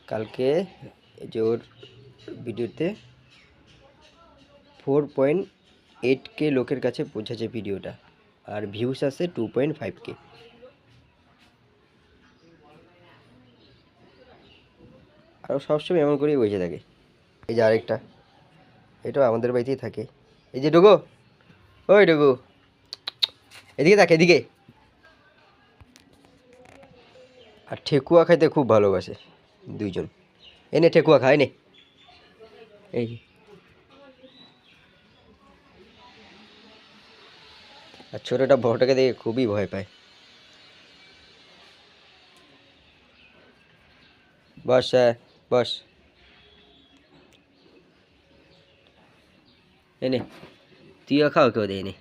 কালকে যে ওর ভিডিওতে 4.8K লোকের কাছে পৌঁছেছে ভিডিওটা, আর ভিউস আছে 2.5K। আরও সবসময় এমন করেই বসে থাকে। এই যে আরেকটা, এটাও আমাদের বাড়িতেই থাকে। এই যে ডুগু, ওই ডুগু, এদিকে থাকে, এদিকে। আর ঠেকুয়া খাইতে খুব ভালোবাসে দুইজন। এনে ঠেকুয়া খায় নে। এই আর ছোটোটা বড়টাকে দেখে খুবই ভয় পায়। বস, বস, এনে তুইও খাও, কেউ দেয়নি।